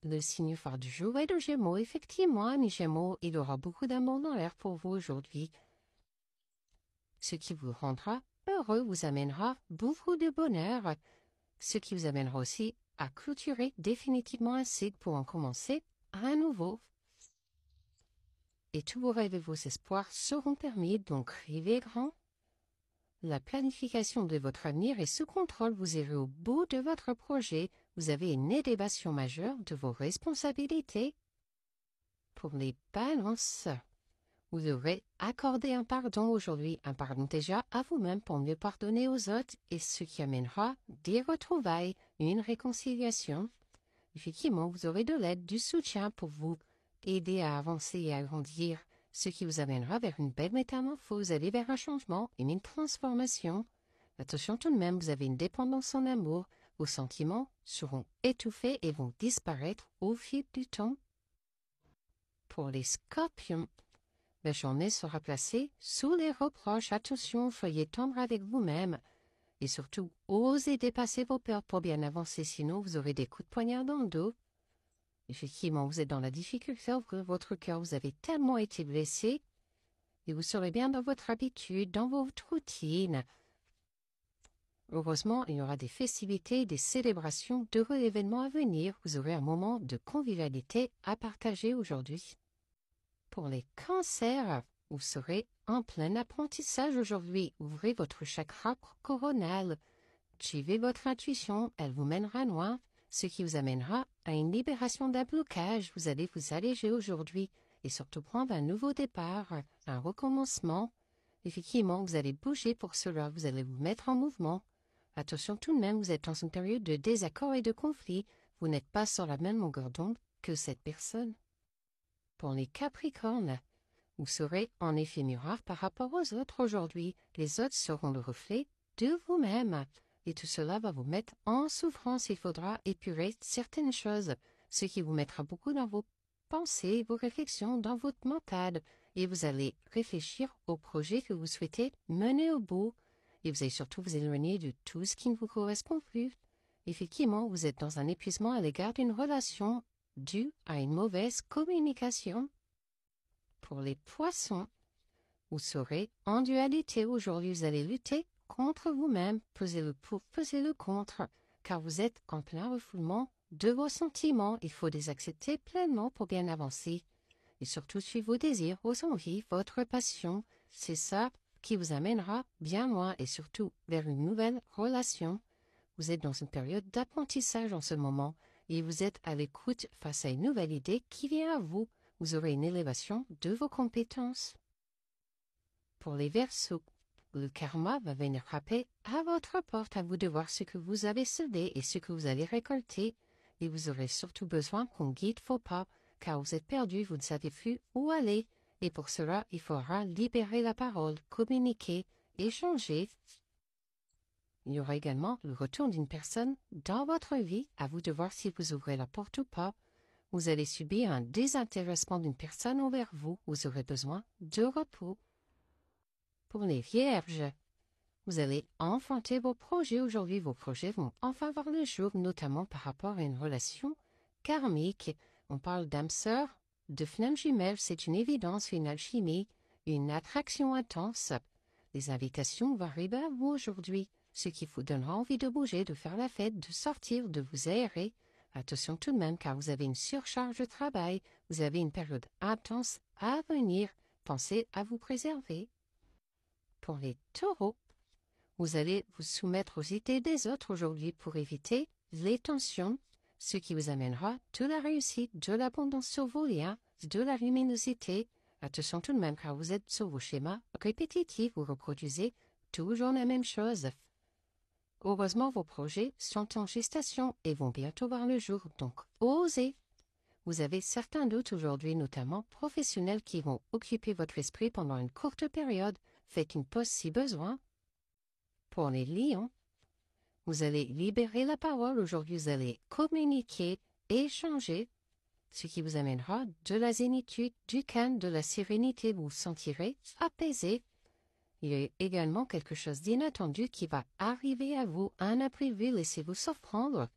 le signe phare du jour est le Gémeaux. Effectivement, amis Gémeaux, il y aura beaucoup d'amour dans l'air pour vous aujourd'hui. Ce qui vous rendra heureux vous amènera beaucoup de bonheur, ce qui vous amènera aussi à clôturer définitivement un cycle pour en commencer à nouveau. Et tous vos rêves et vos espoirs seront permis, donc rêvez grand. La planification de votre avenir est sous contrôle, vous irez au bout de votre projet, vous avez une élévation majeure de vos responsabilités. Pour les balances, vous devrez accorder un pardon aujourd'hui, un pardon déjà à vous-même pour mieux pardonner aux autres et ce qui amènera des retrouvailles, une réconciliation. Effectivement, vous aurez de l'aide, du soutien pour vous aider à avancer et à grandir, ce qui vous amènera vers une belle métamorphose, aller vers un changement et une transformation. Attention tout de même, vous avez une dépendance en amour, vos sentiments seront étouffés et vont disparaître au fil du temps. Pour les scorpions, la journée sera placée sous les reproches. Attention, soyez tendre avec vous-même et surtout, osez dépasser vos peurs pour bien avancer, sinon vous aurez des coups de poignard dans le dos. Effectivement, vous êtes dans la difficulté à ouvrir votre cœur, vous avez tellement été blessé et vous serez bien dans votre habitude, dans votre routine. Heureusement, il y aura des festivités, des célébrations, d'heureux événements à venir. Vous aurez un moment de convivialité à partager aujourd'hui. Pour les cancers, vous serez en plein apprentissage aujourd'hui. Ouvrez votre chakra coronal. Suivez votre intuition, elle vous mènera loin, ce qui vous amènera à une libération d'un blocage. Vous allez vous alléger aujourd'hui et surtout prendre un nouveau départ, un recommencement. Effectivement, vous allez bouger pour cela, vous allez vous mettre en mouvement. Attention tout de même, vous êtes dans une période de désaccord et de conflit. Vous n'êtes pas sur la même longueur d'onde que cette personne. Pour les Capricornes, vous serez en effet miroir par rapport aux autres aujourd'hui. Les autres seront le reflet de vous-même. Et tout cela va vous mettre en souffrance. Il faudra épurer certaines choses, ce qui vous mettra beaucoup dans vos pensées, vos réflexions, dans votre mental. Et vous allez réfléchir au projet que vous souhaitez mener au bout. Et vous allez surtout vous éloigner de tout ce qui ne vous correspond plus. Effectivement, vous êtes dans un épuisement à l'égard d'une relation due à une mauvaise communication. Pour les poissons, vous serez en dualité aujourd'hui. Vous allez lutter contre vous-même, peser le pour, peser le contre, car vous êtes en plein refoulement de vos sentiments. Il faut les accepter pleinement pour bien avancer. Et surtout suivre vos désirs, vos envies, votre passion. C'est ça qui vous amènera bien loin et surtout vers une nouvelle relation. Vous êtes dans une période d'apprentissage en ce moment et vous êtes à l'écoute face à une nouvelle idée qui vient à vous. Vous aurez une élévation de vos compétences. Pour les Verseaux, le karma va venir frapper à votre porte, à vous de voir ce que vous avez semé et ce que vous allez récolter. Et vous aurez surtout besoin qu'on guide vos pas, car vous êtes perdu, vous ne savez plus où aller. Et pour cela, il faudra libérer la parole, communiquer, échanger. Il y aura également le retour d'une personne dans votre vie, à vous de voir si vous ouvrez la porte ou pas. Vous allez subir un désintéressement d'une personne envers vous. Vous aurez besoin de repos. Pour les Vierges, vous allez enfanter vos projets aujourd'hui. Vos projets vont enfin voir le jour, notamment par rapport à une relation karmique. On parle d'âme sœur, de flammes jumelles, c'est une évidence, une alchimie, une attraction intense. Les invitations vont arriver à vous aujourd'hui, ce qui vous donnera envie de bouger, de faire la fête, de sortir, de vous aérer. Attention tout de même, car vous avez une surcharge de travail, vous avez une période intense à venir. Pensez à vous préserver. Pour les taureaux, vous allez vous soumettre aux idées des autres aujourd'hui pour éviter les tensions, ce qui vous amènera de la réussite, de l'abondance sur vos liens, de la luminosité. Attention tout de même, car vous êtes sur vos schémas répétitifs, vous reproduisez toujours la même chose. Heureusement, vos projets sont en gestation et vont bientôt voir le jour, donc osez. Vous avez certains doutes aujourd'hui, notamment professionnels, qui vont occuper votre esprit pendant une courte période. Faites une pause si besoin. Pour les lions, vous allez libérer la parole. Aujourd'hui, vous allez communiquer, échanger, ce qui vous amènera de la zénitude, du calme, de la sérénité. Vous vous sentirez apaisé. Il y a également quelque chose d'inattendu qui va arriver à vous, un imprévu. Laissez-vous surprendre.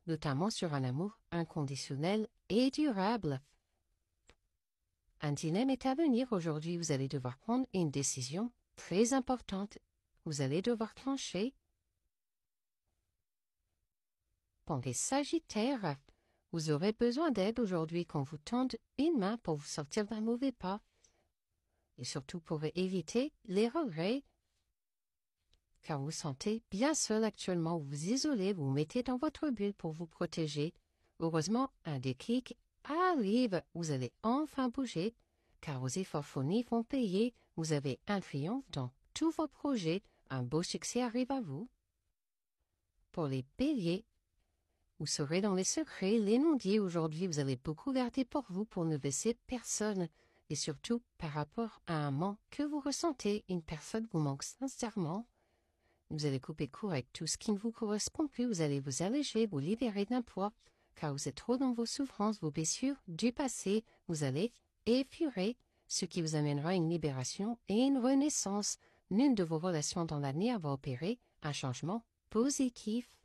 notamment sur un amour inconditionnel et durable. Un dilemme est à venir aujourd'hui. Vous allez devoir prendre une décision très importante. Vous allez devoir trancher. Pour les Sagittaires, vous aurez besoin d'aide aujourd'hui qu'on vous tende une main pour vous sortir d'un mauvais pas. Et surtout pour éviter les regrets. Car vous vous sentez bien seul actuellement, vous vous isolez, vous vous mettez dans votre bulle pour vous protéger. Heureusement, un déclic arrive. Vous allez enfin bouger, car vos efforts fournis vont payer. Vous avez un triomphe dans tous vos projets. Un beau succès arrive à vous. Pour les Béliers, vous serez dans les secrets, les non-dits. Aujourd'hui, vous allez beaucoup garder pour vous pour ne blesser personne. Et surtout, par rapport à un manque que vous ressentez, une personne vous manque sincèrement. Vous allez couper court avec tout ce qui ne vous correspond plus. Vous allez vous alléger, vous libérer d'un poids, car vous êtes trop dans vos souffrances, vos blessures du passé. Vous allez épurer, ce qui vous amènera une libération et une renaissance. L'une de vos relations dans l'avenir va opérer un changement positif.